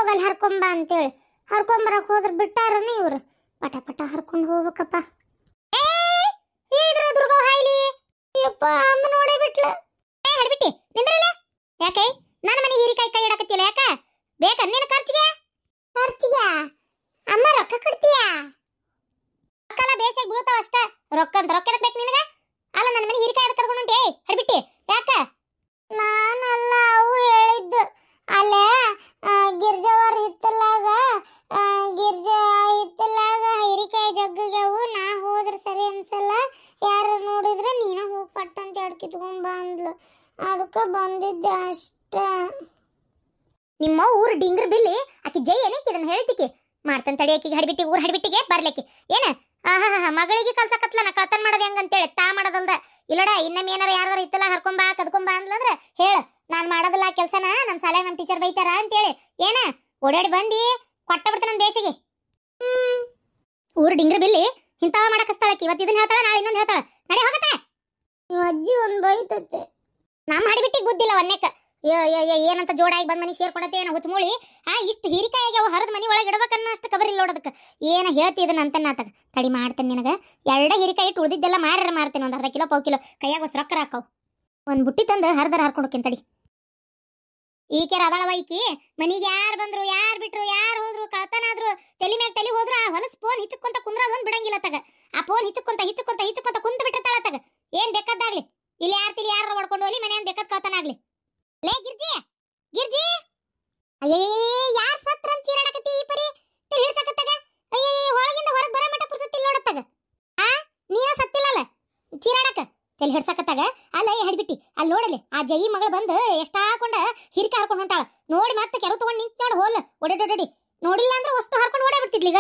ಹೋಗಲ್ ಹರ್ಕೊಂಬ ಅಂತೇಳಿ ಹರ್ಕೊಂಬರಕ್ ಹೋದ್ರ ಬಿಟ್ಟಾರನ ಇವ್ರು ಪಟ ಪಟ ಹರ್ಕೊಂಡು ಹೋಗ್ಬೇಕಪ್ಪ. ದುರ್ಗ ಹಾಯ್ಲಿ ಯಪ್ಪ ಅಮ್ಮ ನೋಡೇ ಬಿಟ್ಲ. ಹಡ್ಬಿಟ್ಟಿ ನಿಂದ್ರಲ್ಲ ಯಾಕೆ ನನ್ನ ಮನೆ ಹೀರಿಕಾಯಿ ಕೈ ಇಡಕತ್ತಿಲ್ಲ ಯಾಕ ಬೇಕ ನಿನ್ನ ಖರ್ಚಿಗೆ ಅಮ್ಮ ರೊಕ್ಕ ಕೊಡ್ತೀಯಾ? ರೊಕ್ಕಲ್ಲ ಬೇಸಿಗೆ ಬೀಳ್ತಾವ ಅಷ್ಟ ರೊಕ್ಕ ಅಂತ ರೊಕ್ಕ ಎದಕ್ ಬೇಕು ನಿನಗ? ಅಲ್ಲ ನನ್ನ ಮನೆ ಹೀರಿಕಾಯಿ ಎದಕ್ ಕರ್ಕೊಂಡು ಹೊಂಟಿ ಹಡ್ಬಿಟ್ಟಿ ಯಾಕ? ನಾನಲ್ಲ ಅವು ಹೇಳಿದ್ದು ಅಲ್ಲೇ ಗಿರ್ಜಾವರ ಹಿತ್ತಲಾಗ ಹೀರಿಕಾಯಿ ಜಗ್ಗವು ನಾ ಹೋದ್ರೆ ಸರಿ ಅನ್ಸಲ್ಲ ಯಾರು ನೋಡಿದ್ರೆ ನೀನ ಹೋಗಿ ಪಟ್ಟ ಅಂತ ಎರಡು ಕಿತ್ಕೊಂಡ್ ಬಂದ್ಲು ಅದಕ್ಕೆ ಬಂದಿದ್ದೆ ಅಷ್ಟ. ನಿಮ್ಮ ಊರು ಡಿಂಗ್ರ ಬಿಲ್ಲಿ ಆಕಿ ಜೈ ಏನಕ್ಕೆ ಇದನ್ನ ಹೇಳ್ತಿಕಿ ಮಾಡ್ತಾನೆ ತಡಿ ಆಕಿಗೆ ಹಡ್ಬಿಟ್ಟಿ ಊರು ಹಡ್ಬಿಟ್ಟಿಗೆ ಬರ್ಲಿಕ್ಕೆ ಏನ ಮಗಳಿಗೆ ಕಲ್ಸಕತ್ಲ ನಾ ಕಳ್ತನ ಮಾಡೋದು ಹೆಂಗಂತೇಳಿ ತಾ ಮಾಡೋದಲ್ದ ಇಲ್ಲಡ ಇನ್ನೊಮ್ಮೆ ಏನಾರ ಯಾರು ಇತ್ತಲ್ಲ ಹರ್ಕೊಂಬ ಕದ್ಕೊಂಬ ಅಂದ್ಲಂದ್ರೆ ಹೇಳ ನಾನ್ ಮಾಡೋದಿಲ್ಲ ಕೆಲ್ಸನ ನಮ್ಮ ಶಾಲೆ ನಮ್ಮ ಟೀಚರ್ ಬೈತಾರ ಅಂತೇಳಿ ಏನ ಓಡಾಡಿ ಬಂದಿ ಕೊಟ್ಟ ಬಿಡ್ತಾನ ನನ್ನ ದೇಶಿಗೆ. ಊರು ಡಿಂಗ್ರ ಬಿಲ್ಲಿ ಇಂಥವ ಮಾಡಕಸ್ತಾಳಕಿ ಇವತ್ತು ಇದನ್ನ ಹೇಳ್ತಾಳ ನಾಳೆ ಇನ್ನೊಂದು ಹೇಳ್ತಾಳ ನಡಿ ಹೋಗತ್ತೆ. ನೀವು ಅಜ್ಜಿ ಒಂದು ಬೈತತ್ತೆ ನಮ್ಮ ಹಡಿಬಿಟ್ಟಿಗೆ ಬುದ್ಧಿಲ್ಲ ಒನ್ನೆಕ್ಕ ಏನಂತ ಜೋಡಾಗಿ ಬಂದ್ ಮನಿ ಸೇರ್ಕೊಡತ್ತೆ ಏನೋ ಹುಚ್ಚಮೂಳಿ ಇಷ್ಟು ಹೀರಿಕಾಯಿಗೆ ಅವು ಹರಿದ ಮನಿ ಒಳಗೆ ಇಡ್ಬೇಕನ್ನೋ ಅಷ್ಟು ಕಬರ್ ಇಲ್ಲ ನೋಡೋದಕ್ಕೆ ಏನ ಹೇಳ್ತಿದ್ದನ ಅಂತ ನಾತಗ ತಡಿ ಮಾಡ್ತೇನೆ ನಿನಗೆ ಎರಡ ಹೀರಿಕಾಯಿ ಇಟ್ಟು ಉಳಿದಿದ್ದೆಲ್ಲ ಮಾರ್ತೇನೆ ಒಂದು ಅರ್ಧ ಕಿಲೋ 1 ಕಿಲೋ ಕೈಯಾಗ ರೊಕ್ಕ ಹಾಕವು ಒಂದು ಬುಟ್ಟಿ ತಂದು ಹರಿದಾರ ಹರ್ಕೊಂಡೋಕೇನ್ ತಡಿ. ಈಕೆರ ಅದಳವ ಈಕಿ ಮನಿಗೆ ಯಾರು ಬಂದ್ರು ಯಾರು ಬಿಟ್ರು ಯಾರು ಹೋದ್ರು ಕಳ್ತನಾದ್ರು ತಲೆ ಮ್ಯಾಗ ತಲೆ ಹೋದ್ರು ಆ ಹೊಲಸ್ ಫೋನ್ ಹಿಚ್ಚುಕೊಂತ ಕುಂದ್ರದೊಂದು ಬಿಡಂಗಿಲ್ಲ ತಗ ಆ ಫೋನ್ ಹಿಚ್ಚುಕೊಂತ ಕುಂತ ಬಿಟ್ಟಿರ್ತಾಳ ತಗ ಏನ್ ಬೇಕಾದಾಗ್ಲಿ ಇಲ್ಲಿ ಯಾರು ಹೊಡ್ಕೊಂಡು ಹೋಗ್ಲಿ ಮನೆ ಬೇಕಾದ್ ಕಳ್ತನಾಗ್ಲಿ. ಲೇ ಗಿರ್ಜಿ ಅಯ್ಯೇ ಯಾರ್ ಸತ್ರ ಅಂತ ಚೀರಾಡಕತ್ತಿ ಈ ಪರಿ ತಲೆ ಹಿಡ್ಸಕತ್ತಾಗ ಅಯ್ಯೇ ಹೊಳಗಿಂದ ಹೊರಗೆ ಬರೋ ಮಟ್ಟ ಪುರ್ಸತ್ತಿಲ್ಲ ನೋಡತ್ತಾಗ ನೀನ ಸತ್ತಿಲ್ಲಲ್ಲ ಚೀರಾಡಕ ತಲೆ ಹಿಡ್ಸಕತ್ತಾಗ ಅಲ್ಲ ಹಡ್ಬಿಟ್ಟಿ ಅಲ್ಲಿ ನೋಡಲಿ ಆ ಜೈ ಮಗಳು ಬಂದು ಎಷ್ಟಾಕೊಂಡ ಹಿರಿಕೆ ಹರ್ಕೊಂಡು ಹೊಂಟಾಳ ನೋಡಿ ಮತ್ತೆ ಕೆರು ತಗೊಂಡು ನಿಂತ ನೋಡು ಹೋಲ್ ಒಡೆಡೊಡಿ ನೋಡಿಲ್ಲ ಅಂದ್ರೆ ಅಷ್ಟು ಹರ್ಕೊಂಡು ಓಡೇ ಬಿಡ್ತಿದ್ಲೀಗ.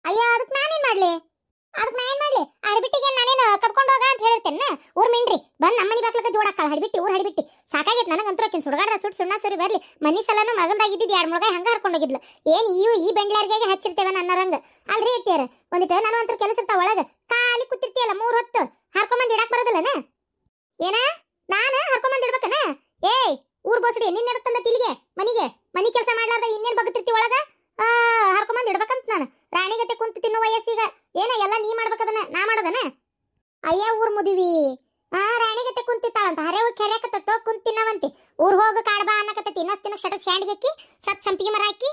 ಅಯ್ಯ ಅದಕ್ಕೆ ನಾನೇನ್ ಮಾಡ್ಲಿ ಹಡ್ಬಿಟ್ಟಿಗೆ ನಾನೇನು ಕರ್ಕೊಂಡು ಹೋಗ ಅಂತ ಹೇಳಿರ್ತೇನೆ ಊರ್ ಮಿಂಡ್ರಿ ಬಂದ್ ನಮ್ಮನಿ ಬಾಕ್ಲಕ್ಕ ಜೋಡಾಕಾಳ ಹಡ್ಬಿಟ್ಟಿ ಊರ್ ಹಡ್ಬಿಟ್ಟಿ ಸಾಕಾಗೈತೆ ನನಗಂತೂ ಆಕಿನ ಸುಡಗಾಡ ಸುಣ್ಣ ಸರಿ ಬರ್ಲಿ ಮನಿ ಸಲನು ಮಗಂದಾಗಿದ್ದಿದ್ದು 2 ಮುಳಗಾಯಿ ಹಂಗ ಹರ್ಕೊಂಡು ಹೋಗಿದ್ಲು ಏನ್ ಈ ಬೆಂಡ್ಲಾರ್ಗೆ ಹಚ್ಚಿರ್ತೇವೆ ನನ್ನರಂಗ ಅಲ್ರಿ ಇರ್ತೀರ ಒಂದಿಟ್ಟು ನಾನು ಅಂತೂ ಕೆಲಸ ಇರ್ತಾವ ಒಳಗ ಖಾಲಿ ಕೂತಿರ್ತೀಯಲ್ಲ 3 ಹೊತ್ತು ಹರ್ಕೊಂಬಂದ್ ಇಡಾಕ್ ಬರೋದಿಲ್ಲನ ಏನ ನಾನು ಹರ್ಕೊಂಬಂದ್ ಇಡ್ಬೇಕನ? ಏಯ್ ಊರ್ ಬೋಸಡಿ ನಿನ್ನ ಎದಕ್ ತಂದ ತಿಲಿಗೆ ಮನಿ ಕೆಲಸ ಮಾಡ್ಲಾರ್ದ ಇನ್ನೇನ್ ಬಗತಿರ್ತಿ ಒಳಗ ಹರ್ಕೊಂಬಂದ್ ಇಡ್ಬೇಕಂತ ನಾನು ರಾಣಿಗತೆ ಕುಂತ ತಿನ್ನೋ ವಯಸ್ಸಿಗ ಏನ ಎಲ್ಲ ನೀ ಮಾಡ್ಬೇಕದನ ನಾ ಮಾಡೋದನ? ಅಯ್ಯ ಊರ್ ಮುದಿವಿ ರಾಣಿಗತೆ ಕುಂತಿತ್ತಾಳಂತ ಹರೆ ಹೋಗಿ ಕೆರೆಕತ್ತ ಕುಂತ ತಿನ್ನವಂತಿ ಊರ್ ಹೋಗ ಕಾಡ್ಬಾ ಅನ್ನಕತ್ತ ತಿನ್ನ ಶಟ ಶಾಂಡಿಗೆ ಸತ್ ಸಂಪಿಗೆ ಮರ ಹಾಕಿ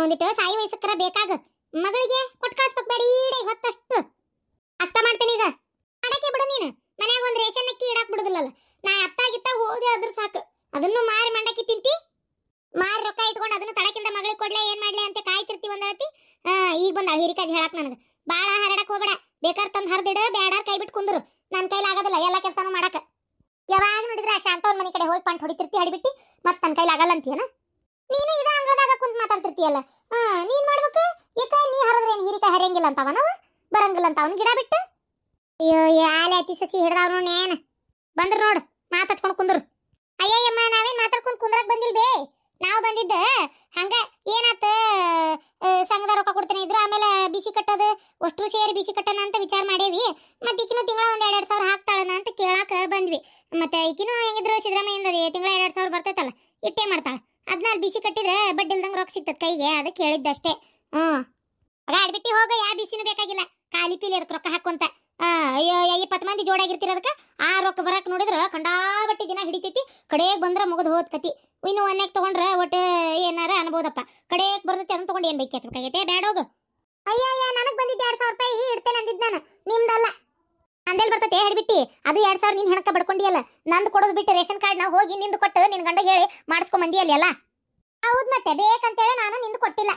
ಒಂದಿಟ್ಟು ಸಾಯಿ ವಯಸ್ಸಕ್ಕರ ಬೇಕಾಗ ಮಗಳಿಗೆ ಕೊಟ್ಟು ಕಳ್ಸ್ಬೇಕು ಬೇಡ ಈಡೆ ಹೊತ್ತಷ್ಟು ಅಷ್ಟ ಮಾಡ್ತೇನೆ ಈಗ ಮಾಡಕ್ಕೆ ಬಿಡು ನೀನು ಮನ್ಯಾಗ ಒಂದ್ ರೇಷನ್ ಅಕ್ಕಿ ಇಡಾಕ್ ಬಿಡುದಿಲ್ಲಲ್ಲ ನಾ ಅತ್ತಾಗಿತ್ತ ಹೋಗಿ ಅದ್ರ ಸಾಕು ಅದನ್ನು ಮಾರಿ ಮಂಡಕ್ಕಿ ತಿಂತಿ ಮಾರಿ ರೊಕ್ಕ ಇಟ್ಕೊಂಡು ಅದನ್ನು ತಡಕಿಂದ ಮಗಳಿಗೆ ಕೊಡ್ಲೆ ಏನ್ ಮಾಡ್ಲಿ ಅಂತ ಕಾಯ್ತಿರ್ತಿ ಒಂದಳತಿ ಈಗ ಬಂದ ಹೀರಿಕಾಯಿ ಹೇಳಕ್ ನನಗ ಬಾಳ ಹರಡಕ್ ಹೋಗ್ಬೇಡ ಬೇಕಾರ್ ತಂದ್ ಹರ್ದಿಡ ಬ್ಯಾಡಾರ್ ಕೈ ಬಿಟ್ಟು ಕುಂದ್ರು ನನ್ ಕೈಲಿ ಆಗೋದಿಲ್ಲ ಎಲ್ಲ ಕೆಲಸನೂ ಮಾಡಕ ಯಾವಾಗ ನೋಡಿದ್ರೆ ಶಾಂತವನ್ ಮನೆ ಕಡೆ ಹೋಗಿ ಪಂಟ್ ಹೊಡಿತಿರ್ತಿ ಹಡಿಬಿಟ್ಟಿ ಮತ್ ನನ್ ಕೈಲಿ ಆಗಲ್ಲ ಅಂತೀಯನ ನೀನು ಇದ ಅಂಗಳದಾಗ ಕುಂತ್ ಮಾತಾಡ್ತಿರ್ತೀಯಲ್ಲ ನೀನ್ ಮಾಡ್ಬೇಕು ಯಾಕ ನೀ ಹರದ್ರೇನ್ ಹೀರಿಕಾಯಿ ಹರಿಯಂಗಿಲ್ಲ ಅಂತವ ನಾವು ಬರಂಗಿಲ್ಲ ಅಂತ ಅವ್ನ ಗಿಡ ಬಿಟ್ಟು ಅಯ್ಯೋ ಯಾಲೆ ಅತಿ ಸಸಿ ಹಿಡ್ದವ್ನು ನೇನ್ ಬಂದ್ರ ನೋಡು ಮಾತಾಡ್ಕೊಂಡು ಕುಂದ್ರು ಅಯ್ಯಯ್ಯಮ್ಮ ನಾವೇನ್ ಮಾತಾಡ್ಕೊಂಡು ಕುಂದ್ರಾಕ್ ಬಂದಿಲ್ ಬೇ ನಾವು ಬಂದಿದ್ದ ಹಂಗ ಏನಾತ ಸಂಘದ ರೊಕ್ಕ ಕೊಡ್ತೇನೆ ಇದ್ರು ಆಮೇಲೆ ಬಿಸಿ ಕಟ್ಟೋದು ಅಷ್ಟು ಸೇರಿ ಬಿಸಿ ಕಟ್ಟೋಣ ಅಂತ ವಿಚಾರ ಮಾಡೇವಿ ಮತ್ತೆ ಈಕಿನೂ ತಿಂಗಳ ಒಂದ್ 2,000 ಹಾಕ್ತಾಳನ ಅಂತ ಕೇಳಾಕ ಬಂದ್ವಿ ಮತ್ತೆ ಈಕಿನೂ ಹೆಂಗಿದ್ರು ಸಿದ್ದರಾಮಯ್ಯಿಂದ ತಿಂಗಳ 2,000 ಬರ್ತೈತಲ್ಲ ಇಟ್ಟೆ ಮಾಡ್ತಾಳ ಅದ್ನಾಲ್ ಬಿಸಿ ಕಟ್ಟಿದ್ರೆ ಬಡ್ಡಿ ಇಲ್ದಂಗ ರೊಕ್ಕ ಸಿಗ್ತದ ಕೈಗೆ ಅದಕ್ಕೆ ಹೇಳಿದ್ದಷ್ಟೇ ಆಗ ಆಡ್ಬಿಟ್ಟಿ ಹೋಗ ಯಾ ಬಿಸಿನೂ ಬೇಕಾಗಿಲ್ಲ ಖಾಲಿ ಪೀಲಿ ಅದಕ್ಕೆ ರೊಕ್ಕ ಹಾಕೊಂತ ಅಯ್ಯೋ 20 ಮಂದಿ ಜೋಡಾಗಿರ್ತಿರೋದಕ್ಕೆ ಆ ರೊಕ್ಕ ಬರಕ್ ನೋಡಿದ್ರ ಖಂಡಾಬಟ್ಟಿ ದಿನ ಹಿಡಿತೈತಿ ಕಡೆಗೆ ಬಂದ್ರ ಮುಗಿದು ಹೋದ್ ಕತಿ ಇನ್ನು ಒನ್ಯಾಗ ತಗೊಂಡ್ರ ಒಟ್ಟು ಏನಾರ ಅನ್ಬೋದಪ್ಪ ಕಡೆಗೆ ಬರ್ತೈತಿ ಅದನ್ನ ತಗೊಂಡು ಏನ್ ಬೇಕಾಗೈತೆ ಬ್ಯಾಡೋಗು ಅಯ್ಯಯ್ಯ ನನಗ್ ಬಂದಿದ್ದು 2,000 ರೂಪಾಯಿ ಇಡ್ತೇನೆ ಅಂದಿದ್ ನಾನು ನಿಮ್ದಲ್ಲ ಅಂದೇಲ್ ಬರ್ತೈತೆ ಹಿಡ್ಬಿಟ್ಟಿ ಅದು 2,000 ನೀನ್ ಹೆಣಕ ಬಡ್ಕೊಂಡಿಯಲ್ಲ ನಂದು ಕೊಡೋದು ಬಿಟ್ಟು ರೇಷನ್ ಕಾರ್ಡ್ ನಾವು ಹೋಗಿ ನಿಂದು ಕೊಟ್ಟು ನಿನ್ ಗಂಡ ಹೇಳಿ ಮಾಡಿಸ್ಕೊಂಡ್ ಬಂದಿಯಲ್ಲ ಅಲ್ಲ ಹೌದ್ ಮತ್ತೆ ಬೇಕಂತೇಳಿ ನಾನು ನಿಂದು ಕೊಟ್ಟಿಲ್ಲ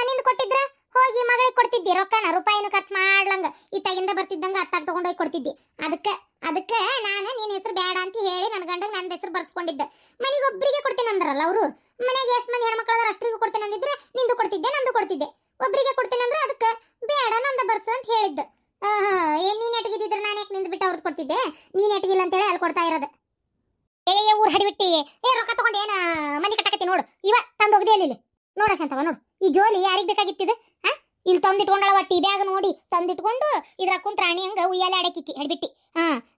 ನಿಂದು ಕೊಟ್ಟಿದ್ರ ಹೋಗಿ ಮಗಳಿಗೆ ಕೊಡ್ತಿದ್ದಿ ರೊಕ್ಕನ ರೂಪಾಯಿನೂ ಖರ್ಚು ಮಾಡ್ಲಂಗ ಇತ್ತಾಗಿಂದ ಬರ್ತಿದ್ದಂಗ ಅತ್ತಾಗ ತಗೊಂಡೋಗಿ ಕೊಡ್ತಿದ್ದಿ ಅದಕ್ಕೆ ನಾನು ನಿನ್ನ ಹೆಸರು ಬೇಡ ಅಂತ ಹೇಳಿ ನನ್ನ ಗಂಡಗೆ ನನ್ನ ಹೆಸರು ಬರ್ಸ್ಕೊಂಡಿದ್ದೆ ಮನೆಗೆ ಒಬ್ಬರಿಗೆ ಕೊಡ್ತೇನೆ ಅಂದ್ರಲ್ಲ ಅವರು ಮನೆಗೆ ಎಷ್ಟು ಮಂದಿ ಹೆಣ್ಮಕ್ಳಾದ್ರೆ ಅಷ್ಟರಿಗೂ ಕೊಡ್ತೇನೆ ಅಂದಿದ್ರೆ ನಿಂದು ಕೊಡ್ತಿದ್ದೆ ನಂದು ಕೊಡ್ತಿದ್ದೆ ಒಬ್ಬರಿಗೆ ಕೊಡ್ತೇನೆ ಅಂದ್ರೆ ಅದಕ್ಕೆ ಬೇಡ ನಂದು ಬರ್ಸು ಅಂತ ಹೇಳಿದ್ದು ಏನ್ ನೀನ್ ಎಟಗಿದ್ರೆ ನಾನು ಯಾಕೆ ನಿಂದು ಬಿಟ್ಟು ಅವ್ರಿಗೆ ಕೊಡ್ತಿದ್ದೆ ನೀನ್ ಎಟಗಿಲ್ಲ ಅಂತೇಳಿ ಅಲ್ಲಿ ಕೊಡ್ತಾ ಇರೋದು ಊರ್ ಹಡಿಬಿಟ್ಟಿ ರೊಕ್ಕ ತಗೊಂಡು ಏನ ಮನೆ ಕಟ್ಟಕತ್ತಿ ನೋಡು ಇವ ತಂದು ಹೋಗದೆ ಅಲ್ಲಿ ನೋಡ ಶಾಂತವ ನೋಡು ಈ ಜೋಲಿ ಯಾರಿಗೆ ಬೇಕಾಗಿತ್ತಿದೆ ಇಲ್ಲಿ ತಂದಿಟ್ಕೊಂಡಳವ ಟಿ ಬ್ಯಾಗ್ ನೋಡಿ ತಂದಿಟ್ಕೊಂಡು ಇದ್ರ ಕುಂತ್ ರಾಣಿ ಹಂಗ ಉಯ್ಯಾಲೆ ಆಡಕಿಕ್ಕಿ ಹಿಡ್ಬಿಟ್ಟಿ.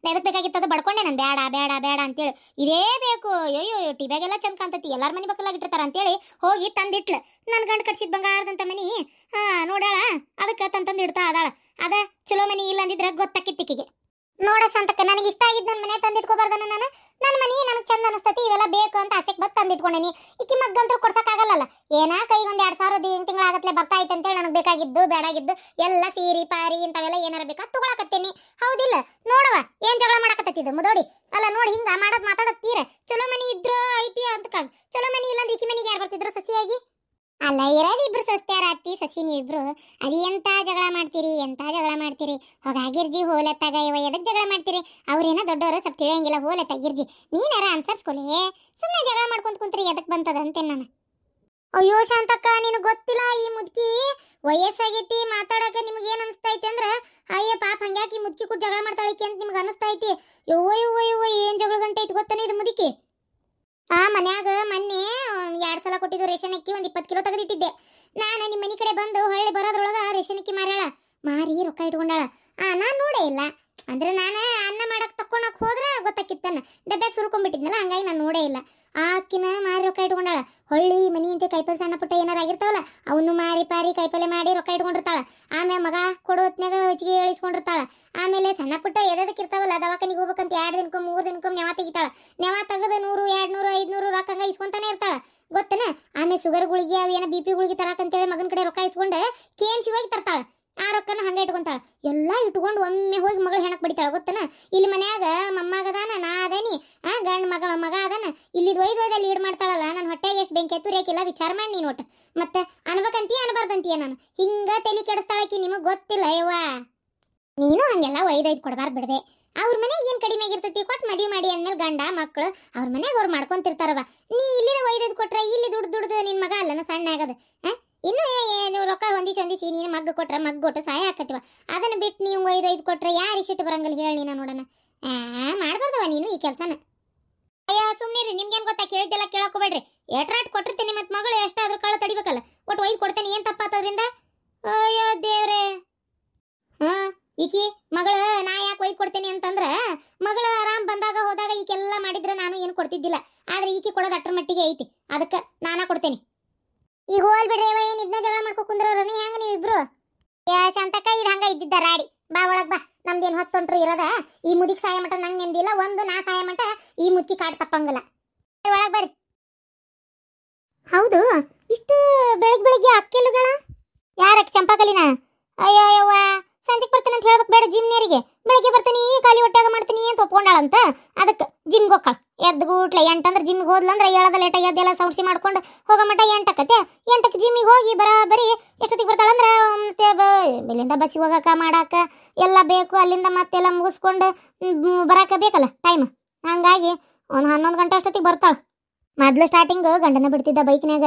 ಎದಕ್ ಬೇಕಾಗಿತ್ತದ ಬಡ್ಕೊಂಡೆ ನಾನು ಬೇಡ ಬೇಡ ಬೇಡ ಅಂತೇಳಿ ಇದೇ ಬೇಕು. ಅಯ್ಯೋ ಟಿ ಬ್ಯಾಗ್ ಎಲ್ಲ ಚಂದ ಕಾಣ್ತತಿ ಎಲ್ಲಾರ ಮನೆ ಬಕ್ಕಲಾಗಿಟ್ಟಿರ್ತಾರ ಅಂತೇಳಿ ಹೋಗಿ ತಂದಿಟ್ಲ. ನನ್ ಗಂಡ ಕಟ್ಸಿದ್ ಬಂಗಾರದಂತ ಮನಿ ನೋಡಾಳ ಅದಕ್ಕೆ ತಂದು ಇಡ್ತಾ ಅದಾಳ. ಅದ ಚಲೋ ಮನಿ ಇಲ್ಲ ಅಂದಿದ್ರೆ ಗೊತ್ತಾಕಿತ್ತಿಕ್ಕಿಗೆ. ನೋಡ ಶಾಂತಕ್ಕ ನನಗೆ ಇಷ್ಟ ಆಗಿದ್ದು ನನ್ನ ಮನೆ ತಂದಿಟ್ಕೋಬಾರ್ದನ ನಾನು. ನನ್ನ ಮನಿ ನನಗೆ ಚಂದ ಅನಿಸ್ತತಿ ಇವೆಲ್ಲ ಬೇಕು ಅಂತ ಆಸೆಗೆ ಬತ್ ತಂದಿಟ್ಕೊಂಡೇನಿ. ಈಕಿ ಮಗ್ಗಂತೂ ಕೊಡ್ಸಕ್ಕಾಗಲ್ಲ. ಏನಾ ಕೈಗೆ ಒಂದು 2,000 ತಿಂಗಳಾಗತ್ಲೆ ಬರ್ತಾ ಐತೆ ಅಂತೇಳಿ ನನಗೆ ಬೇಕಾಗಿದ್ದು ಬೇಡಾಗಿದ್ದು ಎಲ್ಲ ಸೀರಿ ಪಾರಿ ಇಂಥವೆಲ್ಲ ಏನಾರ ಬೇಕಾ ತಗೊಳಕತ್ತೇನಿ. ಹೌದಿಲ್ಲ ನೋಡವ ಏನ್ ಜಗಳ ಮಾಡಕತ್ತಿದ್ದು ಮುದೋಡಿ ಅಲ್ಲ ನೋಡಿ ಹಿಂಗ ಮಾಡೋದು ಮಾತಾಡತ್ತೀರ. ಚಲೋ ಮನಿ ಇದ್ರು ಐತಿ ಅಂತ ಚಲೋ ಮನಿ ಇಲ್ಲಂದ್ರೆ ಈಕಿ ಮನಿಗೆ ಯಾರು ಬರ್ತಿದ್ರು ಸೊಸಿಯಾಗಿ? ಅಲ್ಲ ಇರೋದು ಇಬ್ರು ಸೊಸ್ತ್ಯಾರ ಅತ್ತಿ ಸೊಸಿ ನೀವಿಬ್ರು ಅದು ಎಂತ ಜಗಳ ಮಾಡ್ತೀರಿ ಎಂತ ಜಗಳ ಮಾಡ್ತೀರಿ. ಹೋಗಾಗಿರ್ಜಿ ಹೋಲೆತ್ತಾಗ ಇವ ಎದಕ್ ಜಗಳ ಮಾಡ್ತೀರಿ? ಅವ್ರೇನ ದೊಡ್ಡವರು ಸ್ವಲ್ಪ ತಿಳಿಯಂಗಿಲ್ಲ ಹೋಲೆತ್ತಾಗಿರ್ಜಿ ನೀನಾರ ಅನ್ಸರ್ಸ್ಕೊಲೆ. ಸುಮ್ಮನೆ ಜಗಳ ಮಾಡ್ಕೊಂತ ಕುಂತ್ರಿ ಎದಕ್ ಬಂತದ ಅಂತೇನ್ ನಾನು. ಅಯ್ಯೋ ಶಾಂತಕ್ಕ ನಿನಗೆ ಗೊತ್ತಿಲ್ಲ ಈ ಮುದುಕಿ ವಯಸ್ಸಾಗೈತಿ ಮಾತಾಡಕ ನಿಮ್ಗೆ ಏನ್ ಅನಿಸ್ತೈತಿ ಅಂದ್ರ ಅಯ್ಯ ಪಾಪ ಹಂಗ್ಯಾಕಿ ಮುದುಕಿ ಕೂಡ ಜಗಳ ಮಾಡ್ತಾಳಿಕೆ ಅಂತ ನಿಮ್ಗೆ ಅನಿಸ್ತೈತಿ. ಯವ್ವ ಯವ್ವ ಯವ್ವ ಏನ್ ಜಗಳ ಗಂಟೆ ಐತಿ ಗೊತ್ತಾನೆ ಇದು ಮುದುಕಿ. ಮನ್ಯಾಗ ಮೊನ್ನೆ 2 ಸಲ ಕೊಟ್ಟಿದ್ದು ರೇಷನ್ ಅಕ್ಕಿ 20 ಕಿಲೋ ತೆಗೆದಿಟ್ಟಿದ್ದೆ. ನಾನು ನಿಮ್ಮ ಮನೆ ಕಡೆ ಬಂದು ಹೊಳ್ಳಿ ಬರೋದ್ರೊಳಗ ರೇಷನ್ ಅಕ್ಕಿ ಮಾರಾಳ ಮಾರಿ ರೊಕ್ಕ ಇಟ್ಕೊಂಡಾಳ. ನಾನು ನೋಡೇ ಇಲ್ಲ ಅಂದ್ರೆ ನಾನು ಅನ್ನ ಮಾಡಕ್ ತಕ್ಕೊಳಕ್ ಹೋದ್ರೆ ಗೊತ್ತಾಕಿತ್ತನ್ನ ಡಬ್ಬ್ಯಾಗ ಸುರ್ಕೊಂಡ್ಬಿಟ್ಟಿದ್ನಲ್ಲ ಹಂಗಾಗಿ ನಾನು ನೋಡೇ ಇಲ್ಲ. ಆಕಿನ ಮಾರಿ ರೊಕ್ಕ ಇಟ್ಕೊಂಡಾಳ. ಹೊಳ್ಳಿ ಮನಿ ಅಂತ ಕೈಪಲ್ಲೆ ಸಣ್ಣ ಪುಟ್ಟ ಏನಾರ ಆಗಿರ್ತಾವಲ್ಲ ಅವನು ಮಾರಿ ಪಾರಿ ಕೈಪಲ್ಲೆ ಮಾಡಿ ರೊಕ್ಕ ಇಟ್ಕೊಂಡಿರ್ತಾಳ. ಆಮೇಲೆ ಮಗ ಕೊಡೋ ಹೊತ್ನಾಗ ಹೆಚ್ಚಿಗೆ ಹೇಳಿಸ್ಕೊಂಡಿರ್ತಾಳ. ಆಮೇಲೆ ಸಣ್ಣ ಪುಟ್ಟ ಎದಕ್ಕೆ ಇರ್ತಾವಲ್ಲ ದವಾಖಾನಿಗೆ ಹೋಗ್ಬೇಕಂತ 2 ದಿನಕ್ಕೊಮ್ಮೆ 3 ದಿನಕ್ಕೊಮ್ಮೆ ನೆವ ತೆಗಿತಾಳ. ನೆವ ತೆಗೆದು 100 200 500 ರೊಕ್ಕ ಹಂಗ ಇಸ್ಕೊಂತಾನೆ ಇರ್ತಾಳ ಗೊತ್ತನ. ಆಮೇಲೆ ಶುಗರ್ ಗುಳಿಗೆ ಅವೇನ BP ಗುಳಿಗೆ ತರಾಕಂತೇಳಿ ಮಗನ ಕಡೆ ರೊಕ್ಕ ಇಸ್ಕೊಂಡು KMC ಹೋಗಿ ತರ್ತಾಳ. ಆ ರೊಕ್ಕನ ಹಂಗೆ ಇಟ್ಕೊಂತಾಳ. ಎಲ್ಲ ಇಟ್ಕೊಂಡು ಒಮ್ಮೆ ಹೋಗಿ ಮಗಳು ಹೆಣಕ್ ಬಡಿತಾಳ ಗೊತ್ತನ. ಇಲ್ಲಿ ಮನ್ಯಾಗ ಮೊಮ್ಮಗದಾನ ನಾ ಅದೇನಿ ಗಂಡ ಮಗ ಅದಾನ ಇಲ್ಲಿದ್ ಒಯ್ದು ಲೀಡ್ ಮಾಡ್ತಾಳಲ್ಲ. ನನ್ನ ಹೊಟ್ಟೆಗೆ ಎಷ್ಟು ಬೆಂಕಿ ಎತ್ತುರಿಯಾಕಿಲ್ಲ ವಿಚಾರ ಮಾಡಿ ನೀನು ಒಟ್ಟು. ಮತ್ತೆ ಅನ್ಬೇಕಂತೀಯ ಅನ್ಬಾರ್ದಂತೀಯ ನಾನು ಹಿಂಗ ತಲೆ ಕೆಡಿಸ್ತಾಳಕಿ ನಿಮಗ್ ಗೊತ್ತಿಲ್ಲ ಯವ್ವ. ನೀನು ಹಂಗೆಲ್ಲ ಒಯ್ದು ಕೊಡಬಾರ್ದು ಬಿಡ್ಬೆ. ಅವ್ರ ಮನೆಗೆ ಏನ್ ಕಡಿಮೆ ಆಗಿರ್ತೈತಿ ಕೊಟ್ಟು ಮದುವೆ ಮಾಡಿ ಅಂದ್ಮೇಲೆ ಗಂಡ ಮಕ್ಕಳು ಅವ್ರ ಮನೆಗೆ ಅವ್ರು ಮಾಡ್ಕೊಂತಿರ್ತಾರವ. ನೀ ಇಲ್ಲಿನ ಒಯ್ದು ಕೊಟ್ರೆ ಇಲ್ಲಿ ದುಡ್ದು ನಿನ್ ಮಗ ಅಲ್ಲನ ಸಣ್ಣ ಆಗದ. ಇನ್ನು ರೊಕ್ಕ ಹೊಂದಿಸಿ ನೀನು ಮಗ್ಗ ಕೊಟ್ರೆ ಮಗ್ಗ ಕೊಟ್ಟು ಸಹಾಯ ಆಕತಿವ. ಅದನ್ನ ಬಿಟ್ಟು ನೀವು ಒಯ್ದು ಕೊಟ್ರೆ ಯಾರಿಗೆ ಸಿಟ್ಟು ಬರಂಗಿಲ್ಲ ಹೇಳಿ ನೀನು ನೋಡೋಣ. ಮಾಡ್ಬಾರ್ದವ ನೀನು ಈ ಕೆಲಸನ. ಅಯ್ಯೋ ಸುಮ್ಮನಿರಿ ನಿಮ್ಗೇನು ಗೊತ್ತಾ ಕೇಳಿದ್ದೆಲ್ಲ ಕೇಳಕೋಬೇಡ್ರಿ. ಏಟ್ರಾಟ್ ಕೊಟ್ಟಿರ್ತೀನಿ ಮತ್ತೆ ಮಗಳು ಎಷ್ಟಾದ್ರೂ ಕಳ್ಳ ತಡಿಬೇಕಲ್ಲ ಒಟ್ಟು ಒಯ್ದು ಕೊಡ್ತೇನೆ ಏನು ತಪ್ಪಾತದ್ರಿಂದ. ಅಯ್ಯೋ ದೇವ್ರೆ ಈಕಿ ಮಗಳು ನಾ ಯಾಕೆ ಒಯ್ದು ಕೊಡ್ತೇನೆ ಅಂತಂದ್ರೆ ಮಗಳು ಆರಾಮ್ ಬಂದಾಗ ಹೋದಾಗ ಈಕೆಲ್ಲ ಮಾಡಿದ್ರೆ ನಾನು ಏನು ಕೊಡ್ತಿದ್ದಿಲ್ಲ. ಆದ್ರೆ ಈಕಿ ಕೊಡೋದು ಅಟ್ರ ಮಟ್ಟಿಗೆ ಐತಿ ಅದಕ್ಕೆ ನಾನಾ ಕೊಡ್ತೇನೆ. ಈಗ ಹೋಲ್ ಬಿಡ್ರಿ ಅವ ಏನು ಇದನ್ನ ಜಗಳ ಮಾಡ್ಕೊ ಕುಂದ್ರವ್ರನಿ ಹೆಂಗ ನೀವಿಬ್ರು? ಶಾಂತಕ್ಕ ಇದು ಹಂಗ ಇದ್ದಿದ್ದ ರಾಡಿ ಬಾ ಒಳಗ್ ಬಾ. ನಮ್ದೇನು ಹೊತ್ತೊಂಟ್ರು ಇರೋದ ಈ ಮುದಿಗೆ ಸಾಯ ಮಟ ನಂಗೆ ನೆಮ್ಮದಿಲ್ಲ. ಒಂದು ನಾ ಸಾಯ ಮಟ ಈ ಮುದುಕಿ ಕಾಡ್ ತಪ್ಪಂಗಲ್ಲ. ಒಳಗ್ ಬರ್ರಿ. ಹೌದು ಇಷ್ಟು ಬೆಳಿಗ್ಗೆ ಅಕ್ಕೆಲುಗಳ ಯಾರಕ್ಕೆ ಚಂಪಾಕಲಿನ? ಅಯ್ಯೋ ಯವ್ವ ಸಂಜೆಗೆ ಬರ್ತೀನಿ ಅಂತ ಹೇಳ್ಬೇಕು ಬೇಡ ಜಿಮ್ನೇರಿಗೆ. ಬೆಳಿಗ್ಗೆ ಬರ್ತೀನಿ ಖಾಲಿ ಹೊಟ್ಟಾಗ ಮಾಡ್ತೀನಿ ಅಂತ ಒಪ್ಕೊಂಡಾಳಂತ. ಅದಕ್ಕೆ ಜಿಮ್ಗೆ ಹೋಗ್ಕಳ ಎದ್ದು ಗೂಟ್ಲೆ 8 ಅಂದ್ರೆ ಜಿಮ್ಗೆ ಹೋದ್ಲಂದ್ರೆ ಹೇಳದ ಲೇಟಾಗಿ ಅದೆಲ್ಲ ಸಂಶಿ ಮಾಡ್ಕೊಂಡು ಹೋಗೋ ಮಟ 8 ಆಕತ್ತೆ. 8ಕ್ಕೆ ಜಿಮ್ಮಿಗೆ ಹೋಗಿ ಬರೀ ಎಷ್ಟೊತ್ತಿಗೆ ಬರ್ತಾಳಂದ್ರೆ ಮತ್ತೆ ಇಲ್ಲಿಂದ ಬಸ್ಸಿಗೆ ಹೋಗಕ್ಕೆ ಮಾಡಕ್ಕೆ ಎಲ್ಲ ಬೇಕು. ಅಲ್ಲಿಂದ ಮತ್ತೆಲ್ಲ ಮುಗಿಸ್ಕೊಂಡು ಬರಕ್ಕೆ ಬೇಕಲ್ಲ ಟೈಮ್. ಹಂಗಾಗಿ ಒಂದು 11 ಗಂಟೆ ಅಷ್ಟೊತ್ತಿಗೆ ಬರ್ತಾಳೆ. ಮೊದಲು ಸ್ಟಾರ್ಟಿಂಗ್ ಗಂಡನ ಬಿಡ್ತಿದ್ದ ಬೈಕ್ನಾಗ.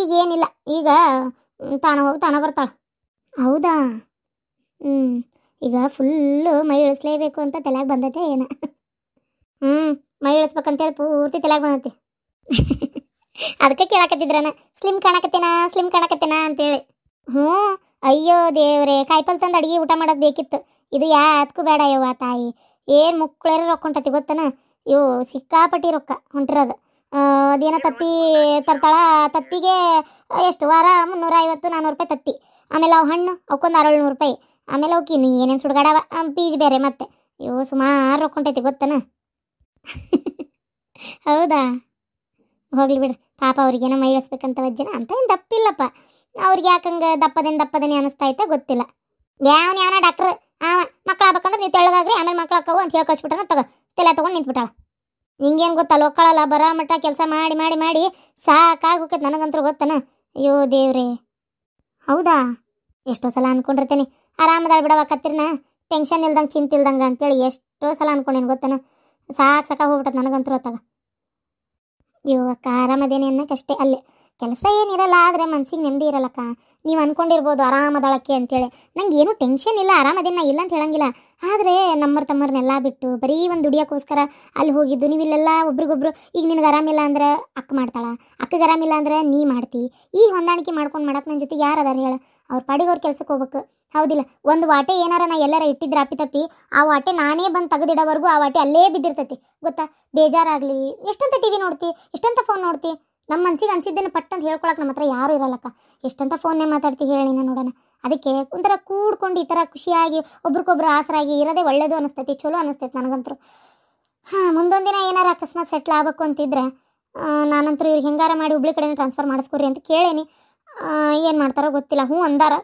ಈಗ ಏನಿಲ್ಲ ಈಗ ತಾನ ಹೋಗಿ ತಾನ ಬರ್ತಾಳೆ. ಹೌದಾ ಈಗ ಫುಲ್ಲು ಮೈ ಇಳಿಸ್ಲೇಬೇಕು ಅಂತ ತಲೆಯಾಗ ಬಂದೈತೆ ಏನ? ಮೈ ಇಳಿಸ್ಬೇಕಂತೇಳಿ ಪೂರ್ತಿ ತಲೆಯಾಗ ಬಂದೈತಿ. ಅದಕ್ಕೆ ಕೇಳಾಕತ್ತಿದ್ರನ ಸ್ಲಿಮ್ ಕಾಣಕತ್ತೇನ ಅಂತೇಳಿ. ಅಯ್ಯೋ ದೇವ್ರೆ ಕಾಯಿಪಲ್ ತಂದು ಅಡುಗೆ ಊಟ ಮಾಡೋದು ಬೇಕಿತ್ತು. ಇದು ಯಾತ್ಗೂ ಬೇಡ ಯವ್ವ ತಾಯಿ. ಏನು ಮುಕ್ಕಳೇರ ರೊಕ್ಕ ಹೊಂಟತಿ ಗೊತ್ತನ? ಇವು ಸಿಕ್ಕಾಪಟ್ಟಿ ರೊಕ್ಕ ಹೊಂಟಿರೋದು. ಅದೇನೋ ತತ್ತಿ ತರ್ತಾಳ. ತತ್ತಿಗೆ ಎಷ್ಟು ವಾರ 350-400 ರೂಪಾಯಿ ತತ್ತಿ. ಆಮೇಲೆ ಅವು ಹಣ್ಣು ಅವಕ್ಕೊಂದು 600 ರೂಪಾಯಿ. ಆಮೇಲೆ ಅವಕ್ಕೆ ಇನ್ನು ಏನೇನು ಸುಡ್ಗಾಡವ ಪೀಜ್ ಬೇರೆ ಮತ್ತೆ. ಇವು ಸುಮಾರು ರೊಕ್ಕ ಹೊಂಟೈತಿ ಗೊತ್ತನ? ಹೌದಾ ಹೋಗ್ಲಿ ಬಿಡು ಪಾಪ ಅವ್ರಿಗೇನೋ ಮೈ ಇಳಿಸ್ಬೇಕಂತ ವಜ್ಜನ ಅಂತ ಏನು ದಪ್ಪಿಲ್ಲಪ್ಪ. ಅವ್ರಿಗೆ ಯಾಕಂಗೆ ದಪ್ಪದೇನೆ ಅನಿಸ್ತೈತೆ ಗೊತ್ತಿಲ್ಲ. ಯಾವನ ಡಾಕ್ಟ್ರ್ ಮಕ್ಳು ಆಗ್ಬೇಕಂದ್ರೆ ನೀವು ತೆಳ್ಳಗಾಗ್ರಿ ಆಮೇಲೆ ಮಕ್ಳು ಹಾಕವು ಅಂತ ಹೇಳಿ ಕಳ್ಸಿಬಿಟ್ಟಾನ. ತಲೆ ತೊಗೊಂಡು ನಿಂತ್ಬಿಟ್ಟಾಳ. ನಿಂಗೇನು ಗೊತ್ತಲ್ಲ ಒಕ್ಕಳಲ್ಲ ಬರೋ ಮಟ್ಟ ಕೆಲಸ ಮಾಡಿ ಸಾಕಾಗಿ ಹೋಗ್ತೈತೆ ನನಗಂತೂ ಗೊತ್ತನ. ಅಯ್ಯೋ ದೇವ್ರೆ ಹೌದಾ ಎಷ್ಟೋ ಸಲ ಅನ್ಕೊಂಡಿರ್ತೇನೆ ಆರಾಮದಾಳ ಬಿಡವ ಕತ್ತಿರನ ಟೆನ್ಷನ್ ಇಲ್ದಂಗೆ ಚಿಂತಿಲ್ದಂಗೆ ಅಂತೇಳಿ ಎಷ್ಟೋ ಸಲ ಅನ್ಕೊಂಡೇನು ಗೊತ್ತನ. ಸಾಕಾಗಿ ಹೋಗ್ಬಿಟ್ಟದ ನನಗಂತೂ ಹೊತ್ತಾಗ. ಅಯ್ಯೋ ಅಕ್ಕ ಆರಾಮದೇನೆ ಅನ್ನೋಕ್ಕಷ್ಟೇ ಅಲ್ಲೇ ಕೆಲಸ ಏನಿರಲ್ಲ, ಆದರೆ ಮನ್ಸಿಗೆ ನೆಮ್ಮದಿ ಇರಲ್ಲಕ್ಕ. ನೀವು ಅನ್ಕೊಂಡಿರ್ಬೋದು ಆರಾಮದಳಕ್ಕೆ ಅಂತೇಳಿ. ನಂಗೆ ಏನೂ ಟೆನ್ಷನ್ ಇಲ್ಲ, ಆರಾಮದೇನು, ನಾ ಇಲ್ಲ ಅಂತ ಹೇಳಂಗಿಲ್ಲ. ಆದರೆ ನಮ್ಮರ ತಮ್ಮರನ್ನೆಲ್ಲ ಬಿಟ್ಟು ಬರೀ ಒಂದು ದುಡಿಯೋಕ್ಕೋಸ್ಕರ ಅಲ್ಲಿ ಹೋಗಿದ್ದು. ನೀವು ಇಲ್ಲೆಲ್ಲ ಒಬ್ರಿಗೊಬ್ರು, ಈಗ ನಿನಗೆ ಆರಾಮಿಲ್ಲ ಅಂದ್ರೆ ಅಕ್ಕ ಮಾಡ್ತಾಳ, ಅಕ್ಕಗೆ ಆರಾಮಿಲ್ಲ ಅಂದ್ರೆ ನೀ ಮಾಡ್ತಿ. ಈ ಹೊಂದಾಣಿಕೆ ಮಾಡ್ಕೊಂಡು ಮಾಡಕ್ಕೆ ನನ್ನ ಜೊತೆಗೆ ಯಾರು ಅದಾರ ಹೇಳು? ಅವ್ರ ಪಾಡಿಗೆ ಅವ್ರು ಕೆಲ್ಸಕ್ಕೆ ಹೋಗ್ಬೇಕು, ಹೌದಿಲ್ಲ? ಒಂದು ವಾಟೆ ಏನಾರ ನಾ ಎಲ್ಲಾರ ಇಟ್ಟಿದ್ರೆ ಅಪ್ಪಿತಪ್ಪಿ, ಆ ವಾಟೆ ನಾನೇ ಬಂದು ತೆಗೆದಿಡೋವರೆಗೂ ಆ ವಾಟೆ ಅಲ್ಲೇ ಬಿದ್ದಿರ್ತೈತಿ, ಗೊತ್ತಾ? ಬೇಜಾರಾಗಲಿ, ಎಷ್ಟಂತ ಟಿ ವಿ ನೋಡ್ತಿ, ಎಷ್ಟಂತ ಫೋನ್ ನೋಡ್ತಿ? ನಮ್ಮ ಮನ್ಸಿಗೆ ಅನ್ಸಿದ್ದನ್ನು ಪಟ್ಟಂತ ಹೇಳ್ಕೊಳಕ್ಕೆ ನಮ್ಮ ಹತ್ರ ಯಾರೂ ಇರಲ್ಲಕ್ಕ. ಎಷ್ಟಂತ ಫೋನ್ನೇ ಮಾತಾಡ್ತಿ ಹೇಳಿ ನಾನು ನೋಡೋಣ. ಅದಕ್ಕೆ ಒಂಥರ ಕೂಡ್ಕೊಂಡು ಈ ಥರ ಖುಷಿಯಾಗಿ ಒಬ್ರಿಗೊಬ್ರು ಆಸರಾಗಿ ಇರೋದೇ ಒಳ್ಳೇದು ಅನಿಸ್ತೈತಿ, ಚಲೋ ಅನಿಸ್ತೈತಿ ನನಗಂತೂ. ಮುಂದೊಂದು ದಿನ ಏನಾರು ಅಕಸ್ಮಾತ್ ಸೆಟ್ಲ್ ಆಗಬೇಕು ಅಂತಿದ್ರೆ ನಾನಂತರೂ ಇವ್ರಿಗೆ ಹೆಂಗಾರ ಮಾಡಿ ಹುಬ್ಳಿ ಕಡೆನೇ ಟ್ರಾನ್ಸ್ಫರ್ ಮಾಡಿಸ್ಕೊರಿ ಅಂತ ಕೇಳೇನಿ. ಏನು ಮಾಡ್ತಾರೋ ಗೊತ್ತಿಲ್ಲ. ಹ್ಞೂ ಅಂದಾರ,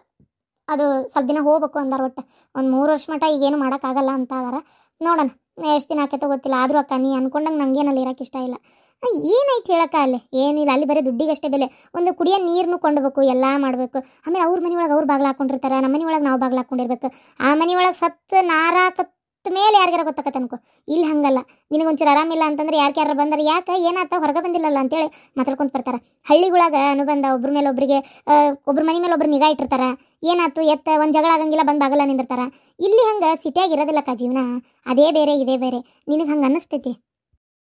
ಅದು ಸ್ವಲ್ಪ ದಿನ ಹೋಗ್ಬೇಕು ಅಂದಾರ. ಒಟ್ಟು ಒಂದು 3 ವರ್ಷ ಮಟ್ಟ ಈಗೇನು ಮಾಡೋಕ್ಕಾಗಲ್ಲ ಅಂತ ಅದಾರ. ನೋಡೋಣ ಎಷ್ಟು ದಿನ ಆಕೈತೋ ಗೊತ್ತಿಲ್ಲ. ಆದರೂ ಅಕ್ಕ, ನೀ ಅಂದ್ಕೊಂಡಂಗೆ ನಂಗೇನಲ್ಲಿ ಇರೋಕ್ಕೆ ಇಷ್ಟ ಇಲ್ಲ. ಏನೈತೆ ಹೇಳಕ್ಕ? ಅಲ್ಲಿ ಏನಿಲ್ಲ, ಅಲ್ಲಿ ಬರೀ ದುಡ್ಡಿಗಷ್ಟೇ ಬೆಲೆ. ಒಂದು ಕುಡಿಯೋ ನೀರನ್ನು ಕೊಂಡ್ಬೇಕು, ಎಲ್ಲ ಮಾಡಬೇಕು. ಆಮೇಲೆ ಅವ್ರ ಮನೆ ಒಳಗೆ ಅವ್ರು ಬಾಗಿಲು ಹಾಕೊಂಡಿರ್ತಾರೆ, ನಮ್ಮ ಮನೆ ಒಳಗೆ ನಾವು ಬಾಗಿಲು ಹಾಕೊಂಡಿರ್ಬೇಕು. ಆ ಮನೆ ಒಳಗೆ ಸತ್ತು ನಾರಾಕತ್ತ ಮೇಲೆ ಯಾರಿಗಾರ ಗೊತ್ತಾಕತ್ತೆ ಅನ್ಕೋ. ಇಲ್ಲಿ ಹಂಗಲ್ಲ, ನಿನಗೊಂಚೂರು ಆರಾಮಿಲ್ಲ ಅಂತಂದ್ರೆ ಯಾರು ಬಂದರೆ ಯಾಕೆ ಏನಾತ ಹೊರಗೆ ಬಂದಿಲ್ಲಲ್ಲ ಅಂತೇಳಿ ಮಾತಾಡ್ಕೊಂತ ಬರ್ತಾರೆ. ಹಳ್ಳಿಗಳಾಗ ಅನುಬಂಧ, ಒಬ್ರ ಮೇಲೆ ಒಬ್ರಿಗೆ, ಒಬ್ರ ಮನೆ ಮೇಲೆ ಒಬ್ರು ನಿಗಾ ಇಟ್ಟಿರ್ತಾರೆ. ಏನಾಯ್ತು ಎತ್ತ ಒಂದು ಜಗಳ ಆಗಂಗಿಲ್ಲ, ಬಂದು ಬಾಗಲ್ಲ ನಿಂದಿರ್ತಾರೆ. ಇಲ್ಲಿ ಹಂಗೆ ಸಿಟಿಯಾಗಿ ಇರೋದಿಲ್ಲಕ್ಕ ಜೀವನ. ಅದೇ ಬೇರೆ ಇದೇ ಬೇರೆ. ನಿನಗೆ ಹಂಗೆ ಅನ್ನಿಸ್ತೈತಿ?